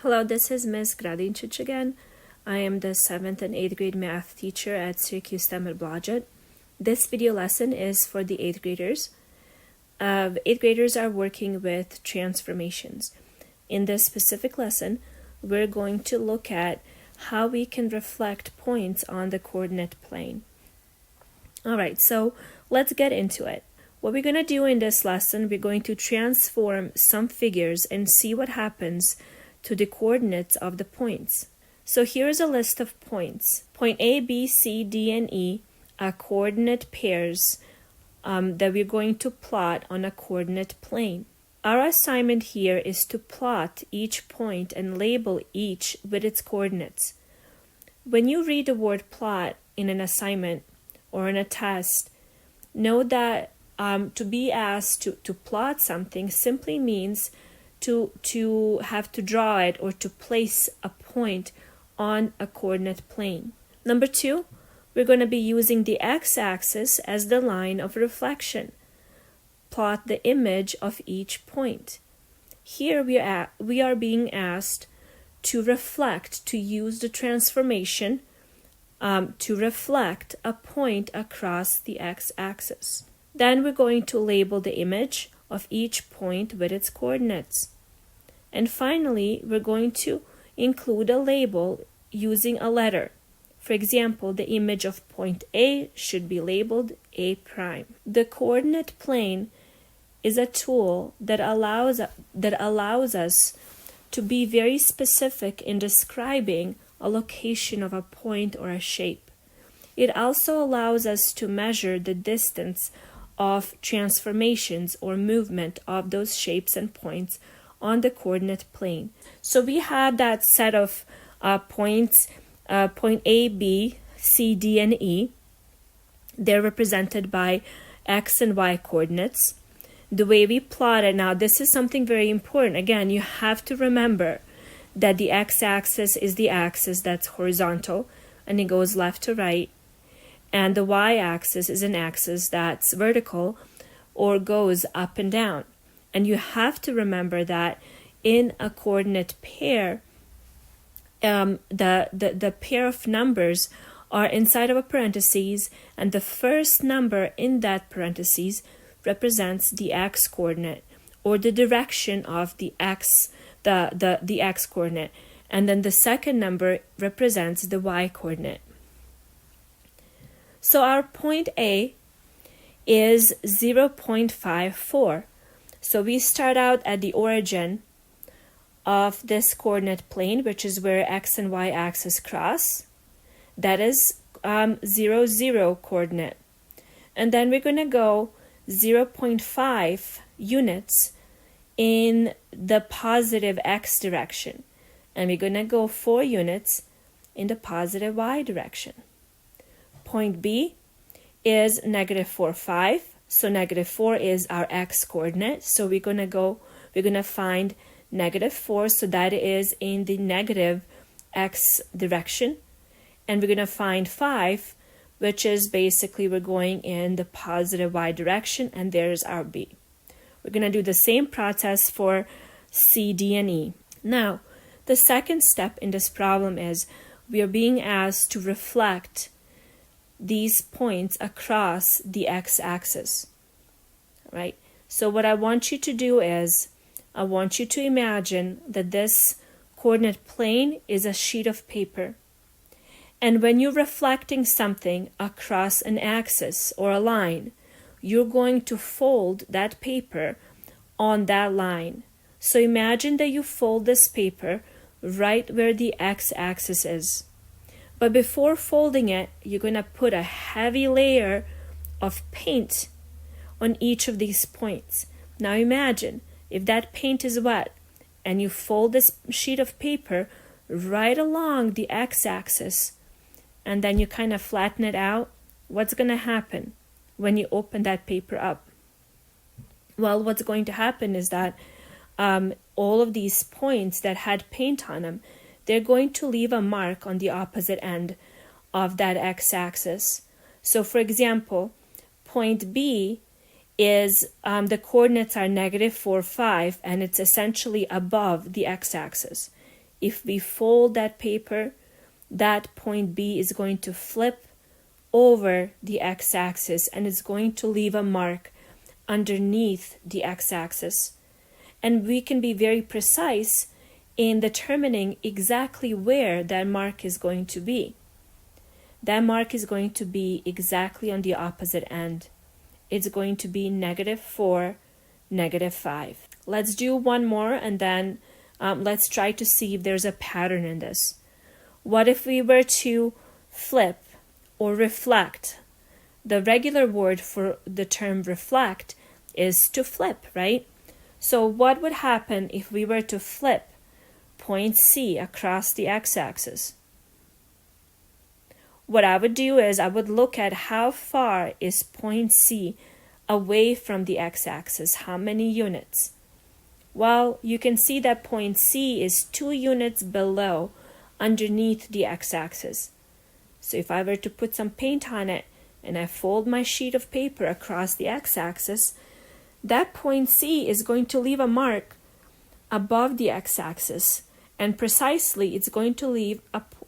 Hello, this is Ms. Gradincic again. I am the 7th and 8th grade math teacher at Syracuse STEM Blodgett. This video lesson is for the 8th graders. 8th graders are working with transformations. In this specific lesson, we're going to look at how we can reflect points on the coordinate plane. Alright, so let's get into it. What we're going to do in this lesson, we're going to transform some figures and see what happens to the coordinates of the points. So here's a list of points. Point A, B, C, D, and E are coordinate pairs that we're going to plot on a coordinate plane. Our assignment here is to plot each point and label each with its coordinates. When you read the word plot in an assignment or in a test, know that to be asked to plot something simply means to have to draw it or to place a point on a coordinate plane. Number 2, we're going to be using the x-axis as the line of reflection. Plot the image of each point. Here we are being asked to reflect, to use the transformation to reflect a point across the x-axis. Then we're going to label the image of each point with its coordinates. And finally, we're going to include a label using a letter. For example, the image of point A should be labeled A prime. The coordinate plane is a tool that allows us to be very specific in describing a location of a point or a shape. It also allows us to measure the distance of transformations or movement of those shapes and points on the coordinate plane. So we have that set of points, point A, B, C, D, and E. They're represented by X and Y coordinates. The way we plot it now, this is something very important. Again, you have to remember that the x-axis is the axis that's horizontal and it goes left to right. And the y-axis is an axis that's vertical or goes up and down. And you have to remember that in a coordinate pair, the pair of numbers are inside of a parentheses, and the first number in that parentheses represents the x-coordinate or the direction of the x, the x-coordinate, and then the second number represents the y-coordinate. So our point A is 0.54. So we start out at the origin of this coordinate plane, which is where x and y axis cross. That is 0, 0 coordinate. And then we're going to go 0.5 units in the positive x direction. And we're going to go 4 units in the positive y direction. Point B is -4.5. So -4 is our x coordinate. So we're going to find -4. So that is in the negative x direction. And we're going to find 5, which is basically we're going in the positive y direction. And there's our B. We're going to do the same process for C, D, and E. Now, the second step in this problem is we are being asked to reflect these points across the x-axis, right? So what I want you to do is I want you to imagine that this coordinate plane is a sheet of paper. And when you're reflecting something across an axis or a line, you're going to fold that paper on that line. So imagine that you fold this paper right where the x-axis is. But before folding it, you're going to put a heavy layer of paint on each of these points. Now imagine if that paint is wet and you fold this sheet of paper right along the x-axis and then you kind of flatten it out, what's going to happen when you open that paper up? Well, what's going to happen is that all of these points that had paint on them, they're going to leave a mark on the opposite end of that x-axis. So for example, point B is the coordinates are -4, 5, and it's essentially above the x-axis. if we fold that paper, that point B is going to flip over the x-axis and it's going to leave a mark underneath the x-axis. And we can be very precise in determining exactly where that mark is going to be. That mark is going to be exactly on the opposite end. It's going to be -4, -5. Let's do one more and then let's try to see if there's a pattern in this. What if we were to flip or reflect? The regular word for the term reflect is to flip, right? So what would happen if we were to flip point C across the x-axis? What I would do is I would look at how far is point C away from the x-axis, how many units? Well, you can see that point C is 2 units below, underneath the x-axis. So if I were to put some paint on it and I fold my sheet of paper across the x-axis, that point C is going to leave a mark above the x-axis, and precisely it's going to leave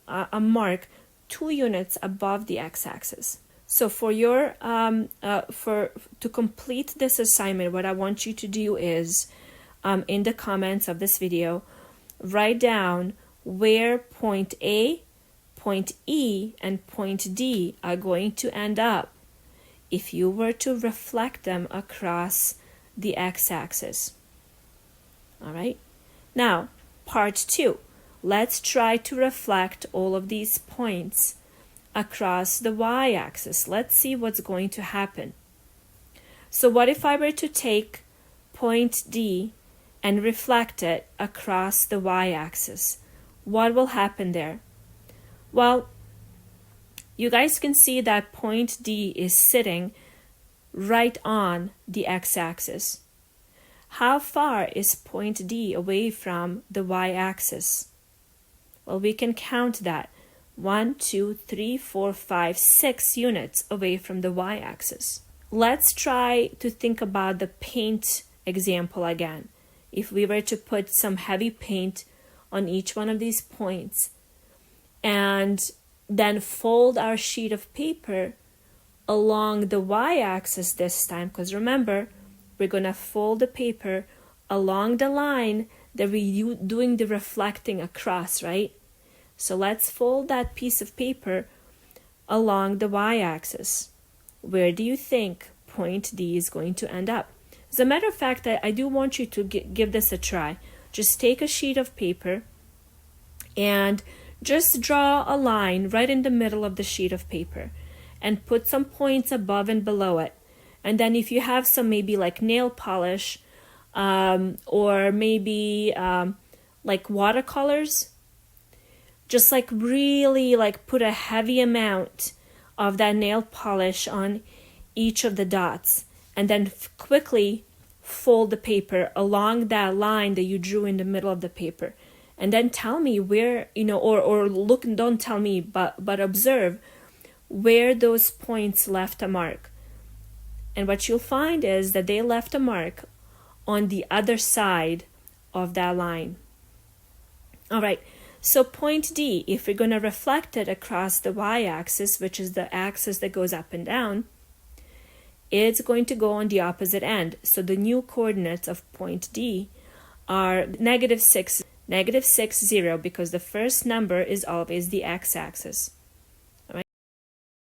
a mark 2 units above the x-axis. So for your to complete this assignment, what I want you to do is in the comments of this video, write down where point A, point E, and point D are going to end up if you were to reflect them across the x-axis. All right. Now, part 2. Let's try to reflect all of these points across the y-axis. Let's see what's going to happen. So what if I were to take point D and reflect it across the y-axis? What will happen there? Well, you guys can see that point D is sitting right on the x-axis. How far is point D away from the y-axis? Well, we can count that. 1, 2, 3, 4, 5, 6 units away from the y-axis. Let's try to think about the paint example again. If we were to put some heavy paint on each one of these points and then fold our sheet of paper along the y-axis this time, because remember, we're going to fold the paper along the line that we're doing the reflecting across, right? So let's fold that piece of paper along the y-axis. Where do you think point D is going to end up? As a matter of fact, I do want you to give this a try. Just take a sheet of paper and just draw a line right in the middle of the sheet of paper and put some points above and below it. And then if you have some maybe like nail polish or maybe like watercolors, just like really like put a heavy amount of that nail polish on each of the dots and then quickly fold the paper along that line that you drew in the middle of the paper. And then tell me where, or look, don't tell me, but observe where those points left a mark. And what you'll find is that they left a mark on the other side of that line. All right, so point D, if we're going to reflect it across the y-axis, which is the axis that goes up and down, it's going to go on the opposite end. So the new coordinates of point D are -6, -6, 0, because the first number is always the x-axis.